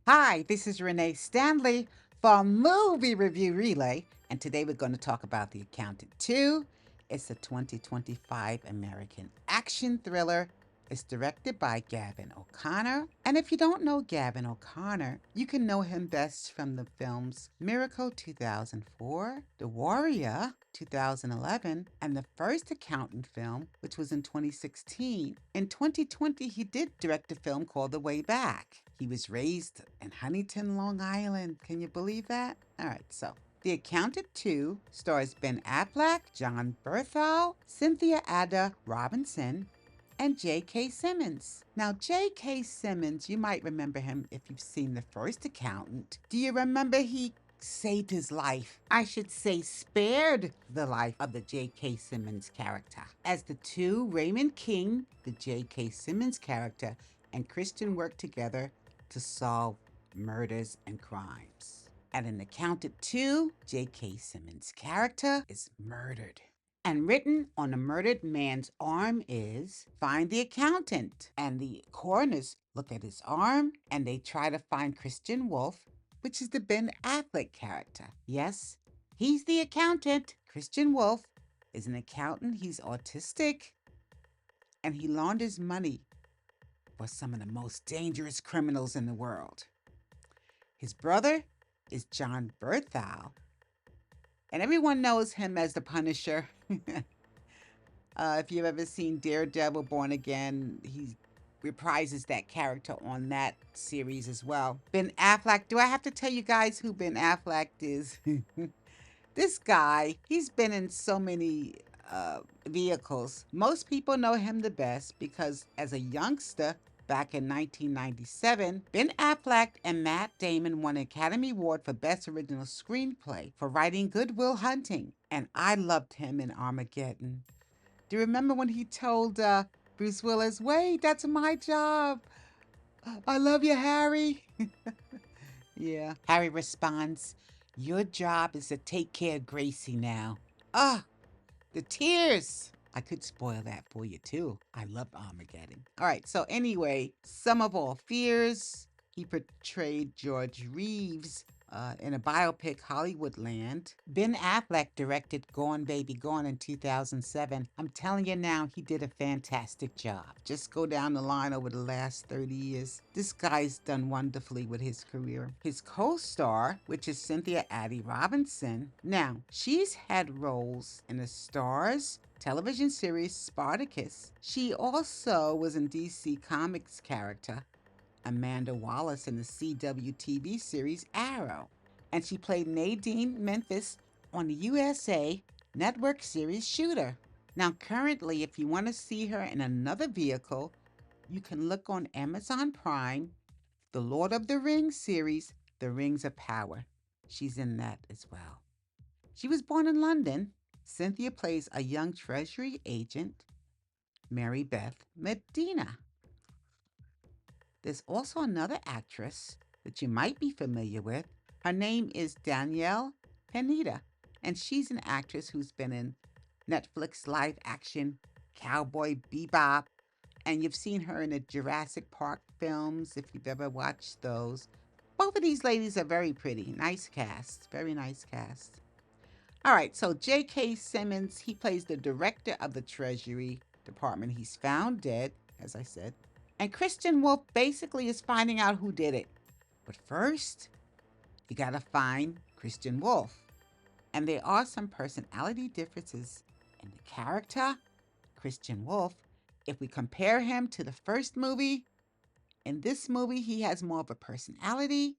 Hi, this is Renee Stanley from Movie Review Relay, and today we're going to talk about The Accountant 2. It's a 2025 American action thriller. It's directed by Gavin O'Connor. And if you don't know Gavin O'Connor, you can know him best from the films Miracle 2004, The Warrior 2011, and the first accountant film, which was in 2016. In 2020, he did direct a film called The Way Back. He was raised in Huntington, Long Island. Can you believe that? All right, so The Accountant 2 stars Ben Affleck, Jon Bernthal, Cynthia Addai-Robinson, and J.K. Simmons. Now, J.K. Simmons, you might remember him if you've seen The First Accountant. Do you remember he saved his life? I should say, spared the life of the J.K. Simmons character. As the two, Raymond King, the J.K. Simmons character, and Christian work together to solve murders and crimes. And in Accountant 2, J.K. Simmons' character is murdered. And written on a murdered man's arm is find the accountant. And the coroners look at his arm and they try to find Christian Wolff, which is the Ben Affleck character. Yes, he's the accountant. Christian Wolff is an accountant. He's autistic and he launders money for some of the most dangerous criminals in the world. His brother is Jon Bernthal, and everyone knows him as the Punisher. If you've ever seen Daredevil Born Again, he reprises that character on that series as well. Ben Affleck, do I have to tell you guys who Ben Affleck is? This guy, he's been in so many vehicles. Most people know him the best because as a youngster, back in 1997, Ben Affleck and Matt Damon won an Academy Award for Best Original Screenplay for writing Good Will Hunting. And I loved him in Armageddon. Do you remember when he told Bruce Willis, wait, that's my job. I love you, Harry. Yeah. Harry responds, your job is to take care of Gracie now. Ah, the tears. I could spoil that for you too. I love Armageddon. All right, so anyway, Sum of All Fears. He portrayed George Reeves in a biopic, Hollywoodland. Ben Affleck directed Gone Baby Gone in 2007. I'm telling you now, he did a fantastic job. Just go down the line over the last 30 years. This guy's done wonderfully with his career. His co-star, which is Cynthia Addai-Robinson. Now, she's had roles in the Stars television series Spartacus. She also was in DC Comics character Amanda Wallace in the CW TV series Arrow. And she played Nadine Memphis on the USA Network series Shooter. Now, currently, if you want to see her in another vehicle, you can look on Amazon Prime, the Lord of the Rings series, The Rings of Power. She's in that as well. She was born in London. Cynthia plays a young Treasury agent, Marybeth Medina. There's also another actress that you might be familiar with. Her name is Daniella, Pineda, and she's an actress who's been in Netflix live action Cowboy Bebop, and you've seen her in the Jurassic Park films if you've ever watched those. Both of these ladies are very pretty. Nice cast. Very nice cast. All right, so J.K. Simmons, he plays the director of the Treasury Department. He's found dead, as I said. And Christian Wolff basically is finding out who did it. But first, you gotta find Christian Wolff. And there are some personality differences in the character, Christian Wolff. If we compare him to the first movie, in this movie, he has more of a personality.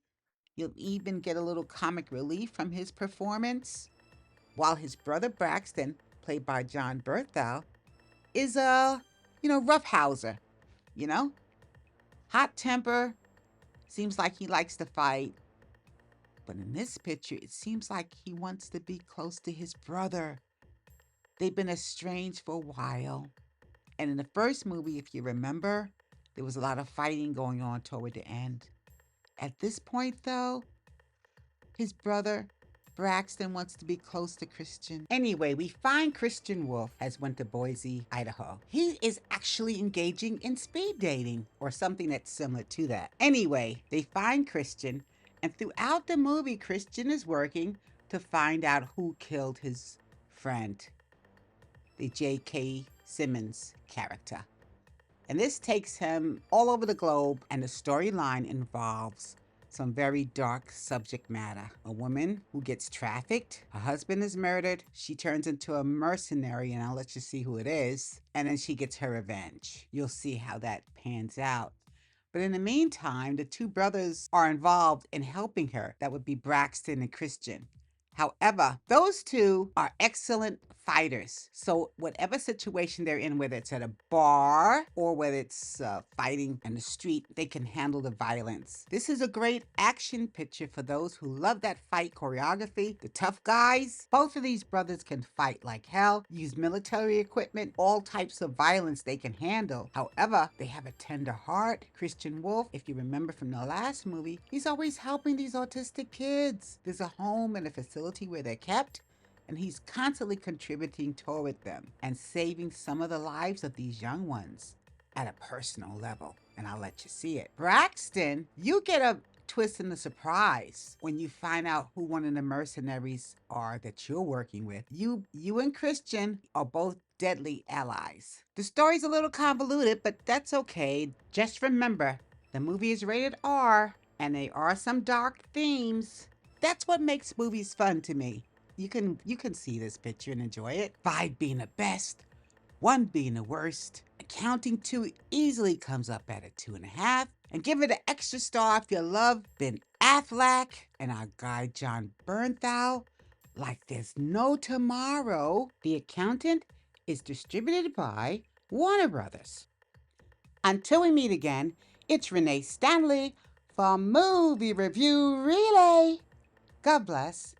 You'll even get a little comic relief from his performance. While his brother Braxton, played by Jon Bernthal, is a, roughhouser, you know? Hot temper, seems like he likes to fight. But in this picture, it seems like he wants to be close to his brother. They've been estranged for a while. And in the first movie, if you remember, there was a lot of fighting going on toward the end. At this point, though, his brother Braxton wants to be close to Christian. Anyway, we find Christian Wolff has went to Boise, Idaho. He is actually engaging in speed dating or something that's similar to that. Anyway, they find Christian, and throughout the movie, Christian is working to find out who killed his friend, the J.K. Simmons character. And this takes him all over the globe, and the storyline involves some very dark subject matter. A woman who gets trafficked, her husband is murdered, she turns into a mercenary, and I'll let you see who it is, and then she gets her revenge. You'll see how that pans out. But in the meantime, the two brothers are involved in helping her. That would be Braxton and Christian. However, those two are excellent fighters. So whatever situation they're in, whether it's at a bar or whether it's fighting in the street, they can handle the violence. This is a great action picture for those who love that fight choreography, the tough guys. Both of these brothers can fight like hell, use military equipment, all types of violence they can handle. However, they have a tender heart. Christian Wolff, if you remember from the last movie, he's always helping these autistic kids. There's a home and a facility where they're kept, and he's constantly contributing toward them and saving some of the lives of these young ones at a personal level. And I'll let you see it. Braxton, you get a twist and a surprise when you find out who one of the mercenaries are that you're working with. You and Christian are both deadly allies. The story's a little convoluted, but that's okay. Just remember, the movie is rated R, and there are some dark themes. That's what makes movies fun to me. You can see this picture and enjoy it. 5 being the best, 1 being the worst. Accounting 2 easily comes up at a 2.5. And give it an extra star if you love Ben Affleck and our guy Jon Bernthal like there's no tomorrow. The Accountant is distributed by Warner Brothers. Until we meet again, it's Renee Stanley for Movie Review Relay. God bless.